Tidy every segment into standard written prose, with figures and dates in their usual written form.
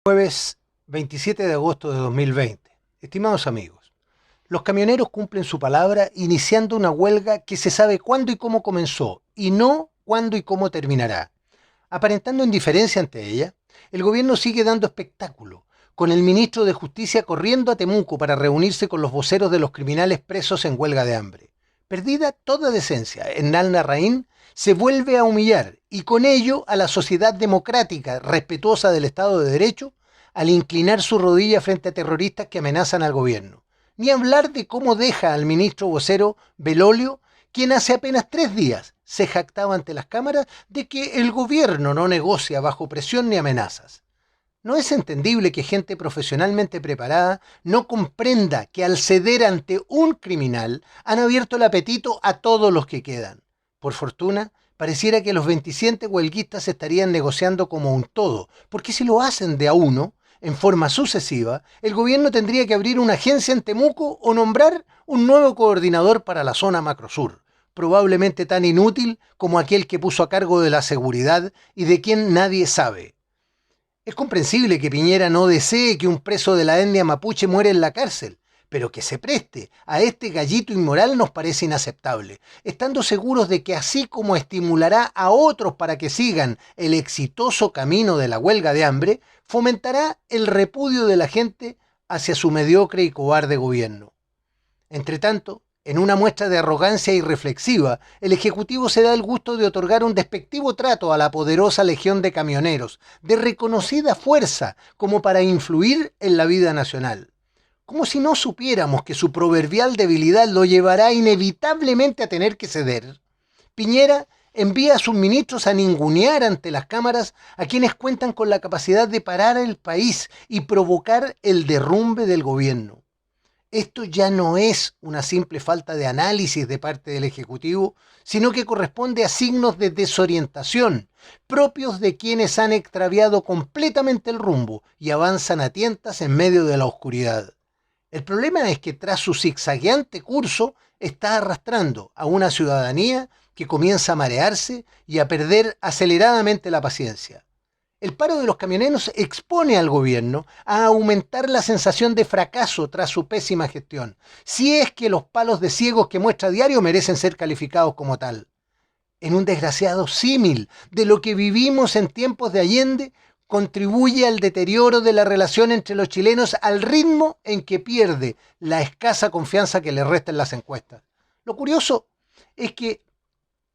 Jueves 27 de agosto de 2020. Estimados amigos, los camioneros cumplen su palabra iniciando una huelga que se sabe cuándo y cómo comenzó y no cuándo y cómo terminará. Aparentando indiferencia ante ella, el gobierno sigue dando espectáculo, con el ministro de Justicia corriendo a Temuco para reunirse con los voceros de los criminales presos en huelga de hambre. Perdida toda decencia, Hernán Larraín se vuelve a humillar y con ello a la sociedad democrática respetuosa del Estado de Derecho al inclinar su rodilla frente a terroristas que amenazan al gobierno. Ni hablar de cómo deja al ministro vocero Belolio, quien hace apenas 3 días se jactaba ante las cámaras de que el gobierno no negocia bajo presión ni amenazas. ¿No es entendible que gente profesionalmente preparada no comprenda que al ceder ante un criminal han abierto el apetito a todos los que quedan? Por fortuna, pareciera que los 27 huelguistas estarían negociando como un todo, porque si lo hacen de a uno, en forma sucesiva, el gobierno tendría que abrir una agencia en Temuco o nombrar un nuevo coordinador para la zona macrosur, probablemente tan inútil como aquel que puso a cargo de la seguridad y de quien nadie sabe. Es comprensible que Piñera no desee que un preso de la etnia mapuche muera en la cárcel, pero que se preste a este gallito inmoral nos parece inaceptable, estando seguros de que así como estimulará a otros para que sigan el exitoso camino de la huelga de hambre, fomentará el repudio de la gente hacia su mediocre y cobarde gobierno. Entretanto, en una muestra de arrogancia irreflexiva, el Ejecutivo se da el gusto de otorgar un despectivo trato a la poderosa legión de camioneros, de reconocida fuerza como para influir en la vida nacional. Como si no supiéramos que su proverbial debilidad lo llevará inevitablemente a tener que ceder. Piñera envía a sus ministros a ningunear ante las cámaras a quienes cuentan con la capacidad de parar el país y provocar el derrumbe del gobierno. Esto ya no es una simple falta de análisis de parte del Ejecutivo, sino que corresponde a signos de desorientación, propios de quienes han extraviado completamente el rumbo y avanzan a tientas en medio de la oscuridad. El problema es que tras su zigzagueante curso está arrastrando a una ciudadanía que comienza a marearse y a perder aceleradamente la paciencia. El paro de los camioneros expone al gobierno a aumentar la sensación de fracaso tras su pésima gestión, si es que los palos de ciegos que muestra a diario merecen ser calificados como tal. En un desgraciado símil de lo que vivimos en tiempos de Allende, contribuye al deterioro de la relación entre los chilenos al ritmo en que pierde la escasa confianza que le resta en las encuestas. Lo curioso es que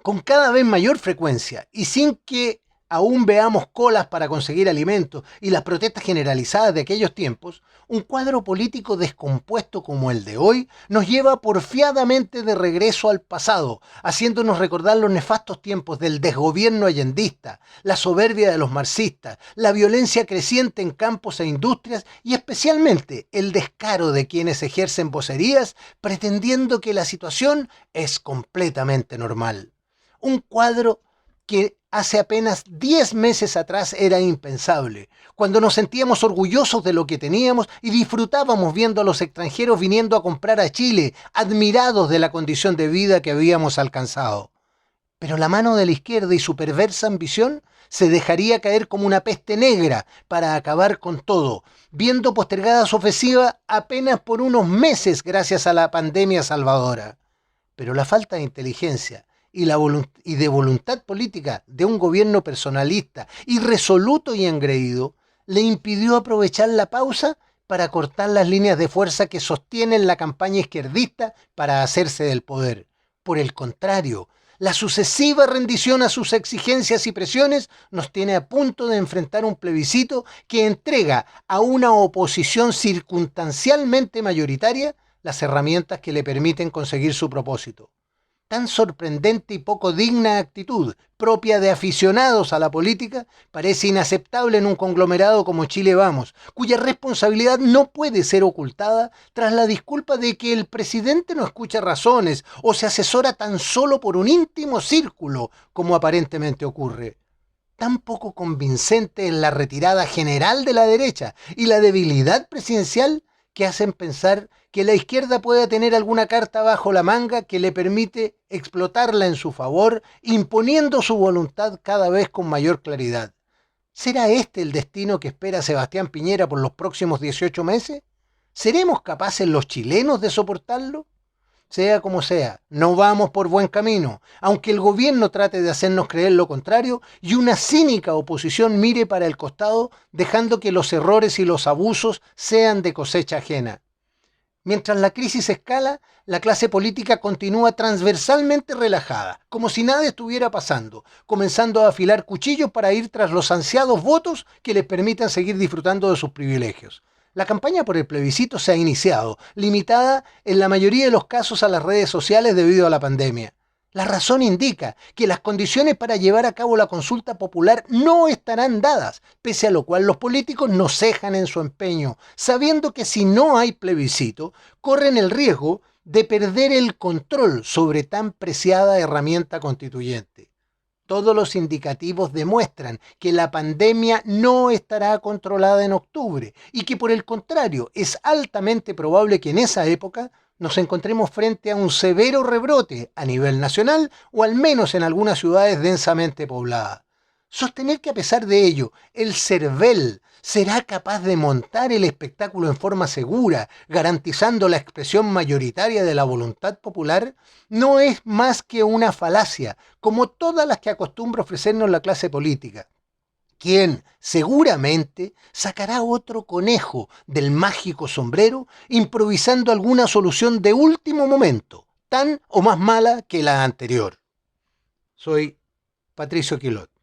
con cada vez mayor frecuencia y sin que aún veamos colas para conseguir alimentos y las protestas generalizadas de aquellos tiempos, un cuadro político descompuesto como el de hoy nos lleva porfiadamente de regreso al pasado, haciéndonos recordar los nefastos tiempos del desgobierno allendista, la soberbia de los marxistas, la violencia creciente en campos e industrias y especialmente el descaro de quienes ejercen vocerías pretendiendo que la situación es completamente normal. Un cuadro que hace apenas 10 meses atrás era impensable, cuando nos sentíamos orgullosos de lo que teníamos y disfrutábamos viendo a los extranjeros viniendo a comprar a Chile, admirados de la condición de vida que habíamos alcanzado. Pero la mano de la izquierda y su perversa ambición se dejaría caer como una peste negra para acabar con todo, viendo postergada su ofensiva apenas por unos meses gracias a la pandemia salvadora. Pero la falta de inteligencia y de voluntad política de un gobierno personalista, irresoluto y engreído, le impidió aprovechar la pausa para cortar las líneas de fuerza que sostienen la campaña izquierdista para hacerse del poder. Por el contrario, la sucesiva rendición a sus exigencias y presiones nos tiene a punto de enfrentar un plebiscito que entrega a una oposición circunstancialmente mayoritaria las herramientas que le permiten conseguir su propósito. Tan sorprendente y poco digna actitud, propia de aficionados a la política, parece inaceptable en un conglomerado como Chile Vamos, cuya responsabilidad no puede ser ocultada tras la disculpa de que el presidente no escucha razones o se asesora tan solo por un íntimo círculo, como aparentemente ocurre. Tan poco convincente es la retirada general de la derecha y la debilidad presidencial que hacen pensar que la izquierda pueda tener alguna carta bajo la manga que le permite explotarla en su favor, imponiendo su voluntad cada vez con mayor claridad. ¿Será este el destino que espera Sebastián Piñera por los próximos 18 meses? ¿Seremos capaces los chilenos de soportarlo? Sea como sea, no vamos por buen camino, aunque el gobierno trate de hacernos creer lo contrario y una cínica oposición mire para el costado, dejando que los errores y los abusos sean de cosecha ajena. Mientras la crisis escala, la clase política continúa transversalmente relajada, como si nada estuviera pasando, comenzando a afilar cuchillos para ir tras los ansiados votos que les permitan seguir disfrutando de sus privilegios. La campaña por el plebiscito se ha iniciado, limitada en la mayoría de los casos a las redes sociales debido a la pandemia. La razón indica que las condiciones para llevar a cabo la consulta popular no estarán dadas, pese a lo cual los políticos no cejan en su empeño, sabiendo que si no hay plebiscito, corren el riesgo de perder el control sobre tan preciada herramienta constituyente. Todos los indicativos demuestran que la pandemia no estará controlada en octubre y que por el contrario es altamente probable que en esa época nos encontremos frente a un severo rebrote a nivel nacional o al menos en algunas ciudades densamente pobladas. Sostener que a pesar de ello el CERVEL será capaz de montar el espectáculo en forma segura, garantizando la expresión mayoritaria de la voluntad popular, no es más que una falacia, como todas las que acostumbra ofrecernos la clase política, quien seguramente sacará otro conejo del mágico sombrero improvisando alguna solución de último momento, tan o más mala que la anterior. Soy Patricio Quilot.